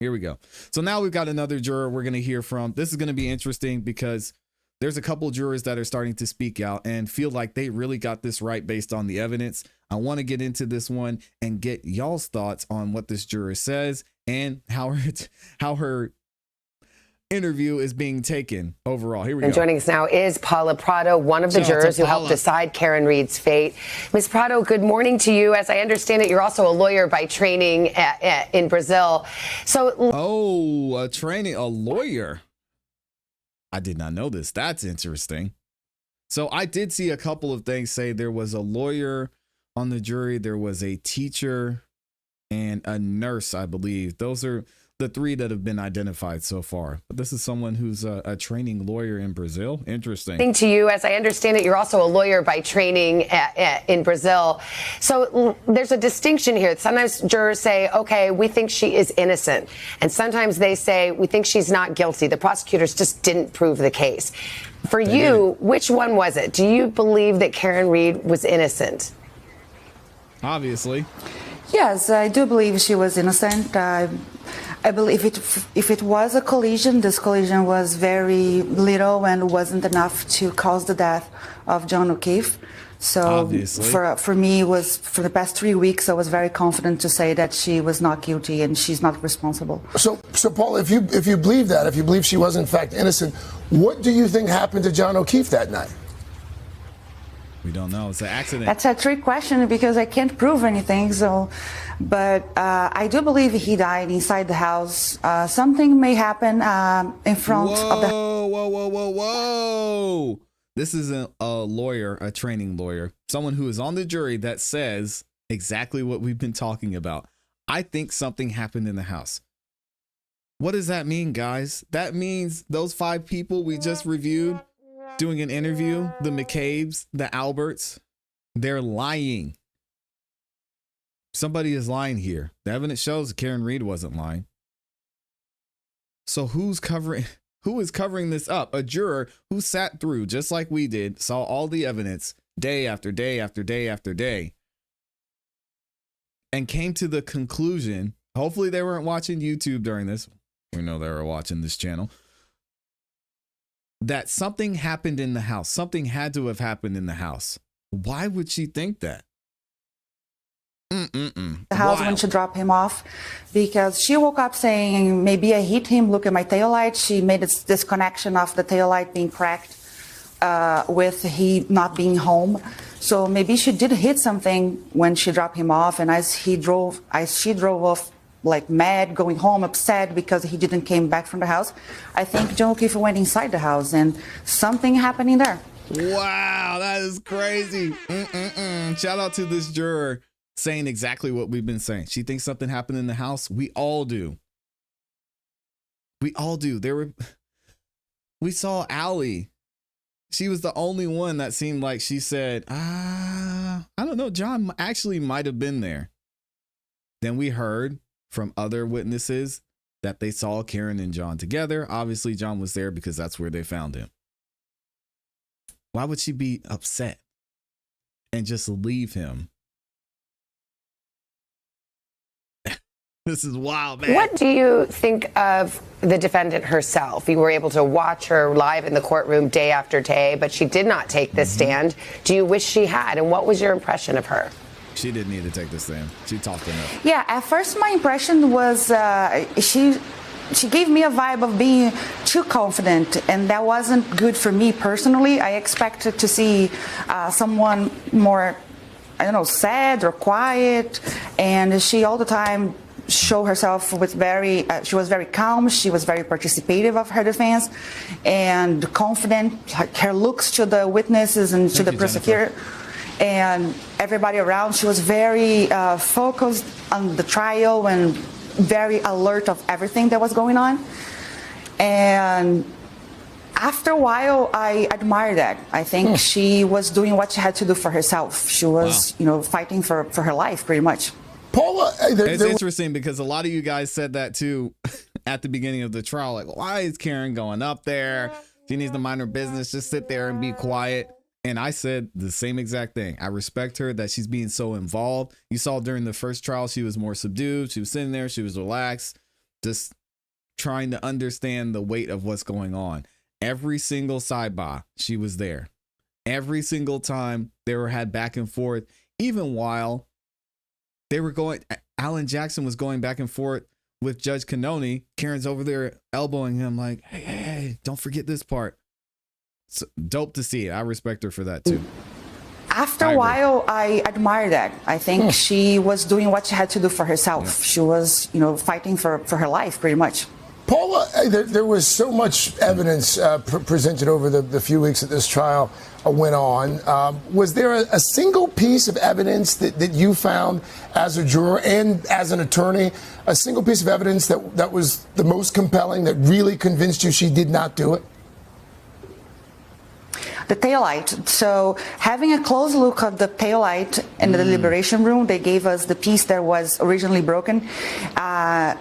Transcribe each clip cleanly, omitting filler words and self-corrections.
here we go. So now we've got another juror we're going to hear from. This is going to be interesting because there's a couple jurors that are starting to speak out and feel like they really got this right based on the evidence. I want to get into this one and get y'all's thoughts on what this juror says and how her interview is being taken overall. Here we go. Joining us now is Paula Prado, one of the jurors who helped decide Karen Read's fate. Ms. Prado, good morning to you. As I understand it, you're also a lawyer by training in Brazil. So, a lawyer. I did not know this. That's interesting. So I did see a couple of things say there was a lawyer on the jury. There was a teacher and a nurse, I believe. Those are the three that have been identified so far. But this is someone who's a training lawyer in Brazil. Interesting. To you, as I understand it, you're also a lawyer by training in Brazil. So there's a distinction here. Sometimes jurors say, okay, we think she is innocent. And sometimes they say, we think she's not guilty. The prosecutors just didn't prove the case. For you, which one was it? Do you believe that Karen Read was innocent? Obviously. Yes, I do believe she was innocent. I believe if it was a collision, this collision was very little and wasn't enough to cause the death of John O'Keefe. So obviously, for me, was for the past 3 weeks, I was very confident to say that she was not guilty and she's not responsible. So Paul, if you believe that, if you believe she was in fact innocent, what do you think happened to John O'Keefe that night? We don't know. It's an accident. That's a trick question because I can't prove anything. But I do believe he died inside the house. Something may happen in front of the. Whoa! This is a lawyer, a training lawyer, someone who is on the jury that says exactly what we've been talking about. I think something happened in the house. What does that mean, guys? That means those 5 people we just reviewed doing an interview, the McCabe's, the Alberts, they're lying. Somebody is lying here. The evidence shows Karen Read wasn't lying. So who is covering this up? A juror who sat through, just like we did, saw all the evidence day after day after day after day, and came to the conclusion, hopefully they weren't watching YouTube during this. We know they were watching this channel. That something happened in the house. Something had to have happened in the house. Why would she think that? The house when she dropped him off, because she woke up saying, maybe I hit him, look at my taillight. She made this connection of the taillight being cracked with he not being home. So maybe she did hit something when she dropped him off, and as she drove off like mad, going home upset because he didn't came back from the house. I think John O'Keefe went inside the house and something happening there. Wow, that is crazy. Shout out to this juror saying exactly what we've been saying. She thinks something happened in the house. We all do. We all do. We saw Allie. She was the only one that seemed like she said, I don't know, John actually might have been there. Then we heard from other witnesses that they saw Karen and John together. Obviously, John was there because that's where they found him. Why would she be upset and just leave him? This is wild, man. What do you think of the defendant herself? You were able to watch her live in the courtroom day after day, but she did not take the stand. Do you wish she had? And what was your impression of her? She didn't need to take the stand. She talked enough. Yeah, at first my impression was she gave me a vibe of being too confident, and that wasn't good for me personally. I expected to see someone more, I don't know, sad or quiet, and she all the time showed herself with she was very calm, she was very participative of her defense, and confident. Her looks to the witnesses and to the prosecutor and everybody around, she was very focused on the trial and very alert of everything that was going on. And after a while, I admire that. I think she was doing what she had to do for herself. She was, fighting for her life, pretty much. Paula, it's interesting because a lot of you guys said that too at the beginning of the trial. Like, why is Karen going up there? She needs to mind her business. Just sit there and be quiet. And I said the same exact thing. I respect her that she's being so involved. You saw during the first trial, she was more subdued. She was sitting there. She was relaxed. just trying to understand the weight of what's going on. Every single sidebar, she was there. Every single time they had back and forth, even while they were going, Alan Jackson was going back and forth with Judge Cannoni. Karen's over there elbowing him like, hey, don't forget this part. So, dope to see. I respect her for that too. After a while, I admire that. I think she was doing what she had to do for herself. Yeah. She was, fighting for her life, pretty much. Paula, there was so much evidence presented over the few weeks that this trial went on. Was there a single piece of evidence that you found as a juror and as an attorney, a single piece of evidence that was the most compelling, that really convinced you she did not do it? The taillight. So having a close look at the taillight in the deliberation room, they gave us the piece that was originally broken. That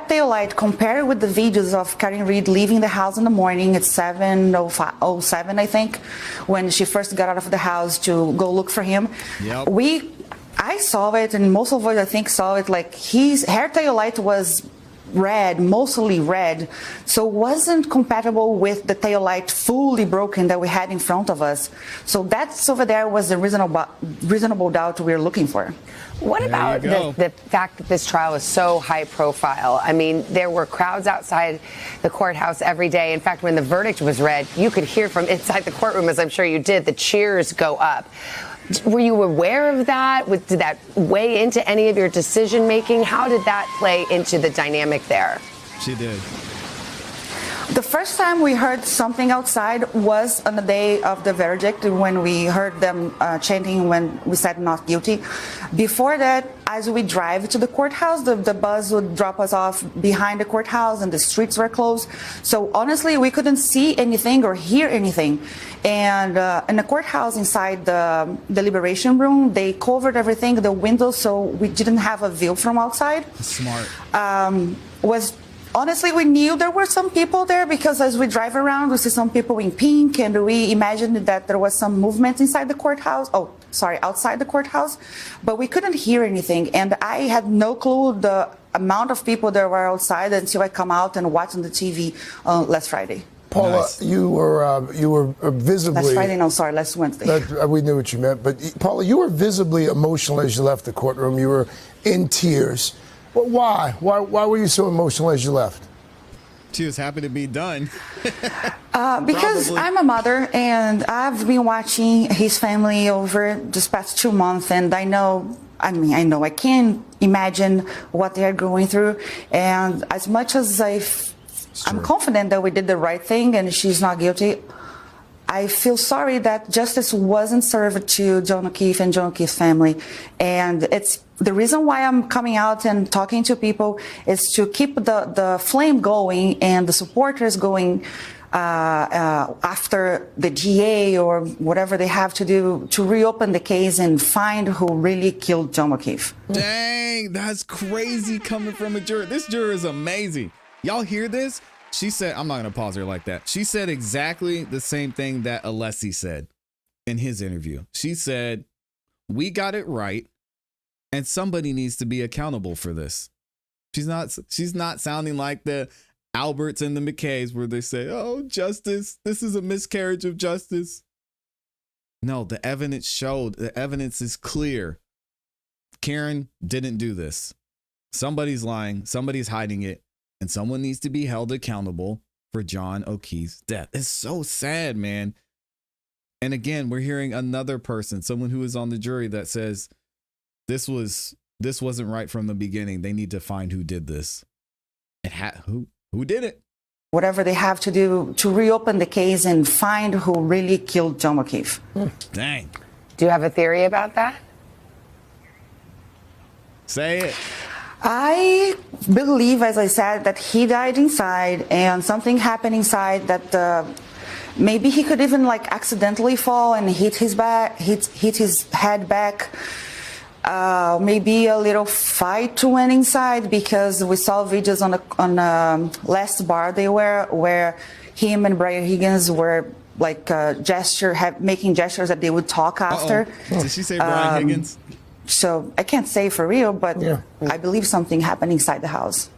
taillight, compared with the videos of Karen Reed leaving the house in the morning at 7:07, I think, when she first got out of the house to go look for him. Yep. I saw it, and most of us, I think, saw it like her taillight was red, mostly red, so wasn't compatible with the taillight fully broken that we had in front of us. So that's over there was the reasonable doubt we were looking for. What about the fact that this trial is so high profile? I mean, there were crowds outside the courthouse every day. In fact, when the verdict was read, you could hear from inside the courtroom, as I'm sure you did, the cheers go up. Were you aware of that? Did that weigh into any of your decision making? How did that play into the dynamic there? She did. The first time we heard something outside was on the day of the verdict, when we heard them chanting when we said not guilty. Before that, as we drive to the courthouse, the bus would drop us off behind the courthouse and the streets were closed. So honestly, we couldn't see anything or hear anything. And in the courthouse, inside the deliberation room, they covered everything, the windows, so we didn't have a view from outside. Smart. Honestly, we knew there were some people there because as we drive around, we see some people in pink, and we imagined that there was some movement inside the courthouse. Outside the courthouse, but we couldn't hear anything. And I had no clue the amount of people that were outside until I come out and watch on the TV last Friday. Paula, Nice. you were visibly. Last Friday, no, sorry, last Wednesday. We knew what you meant, but Paula, you were visibly emotional as you left the courtroom. You were in tears. Well, why? Why were you so emotional as you left? She was happy to be done. Because Probably. I'm a mother, and I've been watching his family over this past 2 months, and I know I can't imagine what they are going through. And as much as I'm confident that we did the right thing and she's not guilty, I feel sorry that justice wasn't served to John O'Keefe and John O'Keefe's family. And it's the reason why I'm coming out and talking to people is to keep the flame going and the supporters going after the DA or whatever they have to do to reopen the case and find who really killed John O'Keefe. Dang, that's crazy coming from a juror. This juror is amazing. Y'all hear this? She said, I'm not going to pause her like that. She said exactly the same thing that Alessi said in his interview. She said, we got it right, and somebody needs to be accountable for this. She's not sounding like the Alberts and the McKays where they say, oh, justice, this is a miscarriage of justice. No, the evidence showed, the evidence is clear. Karen didn't do this. Somebody's lying, somebody's hiding it. And someone needs to be held accountable for John O'Keefe's death. It's so sad, man. And again, we're hearing another person, someone who is on the jury, that says this wasn't right from the beginning. They need to find who did this. Who did it? Whatever they have to do to reopen the case and find who really killed John O'Keefe. Dang. Do you have a theory about that? Say it. I believe, as I said, that he died inside and something happened inside that maybe he could even accidentally fall and hit his head back. Maybe a little fight went inside because we saw videos on last bar they were where him and Brian Higgins were making gestures that they would talk after. Did she say Brian Higgins? So I can't say for real, but yeah. I believe something happened inside the house.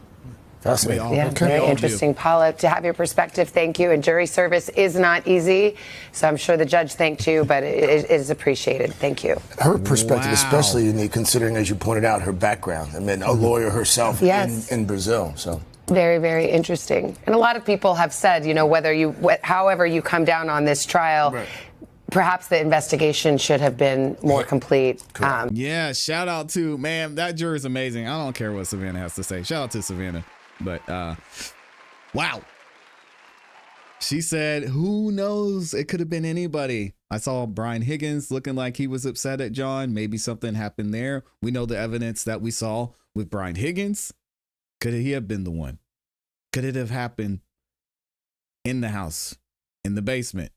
Fascinating. Yeah, very interesting. Paula, to have your perspective, thank you. And jury service is not easy, so I'm sure the judge thanked you, but it is appreciated. Thank you. Her perspective especially unique, considering, as you pointed out, her background. I mean, a lawyer herself in Brazil. So very, very interesting. And a lot of people have said, you know, however you come down on this trial, perhaps the investigation should have been more complete. Yeah, shout out to, man, that juror is amazing. I don't care what Savannah has to say. Shout out to Savannah. But wow. She said, who knows? It could have been anybody. I saw Brian Higgins looking like he was upset at John. Maybe something happened there. We know the evidence that we saw with Brian Higgins. Could he have been the one? Could it have happened in the house, in the basement?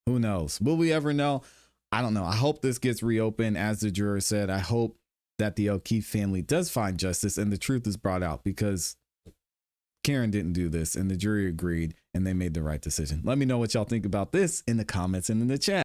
Who knows? Will we ever know? I don't know. I hope this gets reopened. As the juror said, I hope that the O'Keefe family does find justice and the truth is brought out, because Karen didn't do this and the jury agreed and they made the right decision. Let me know what y'all think about this in the comments and in the chat.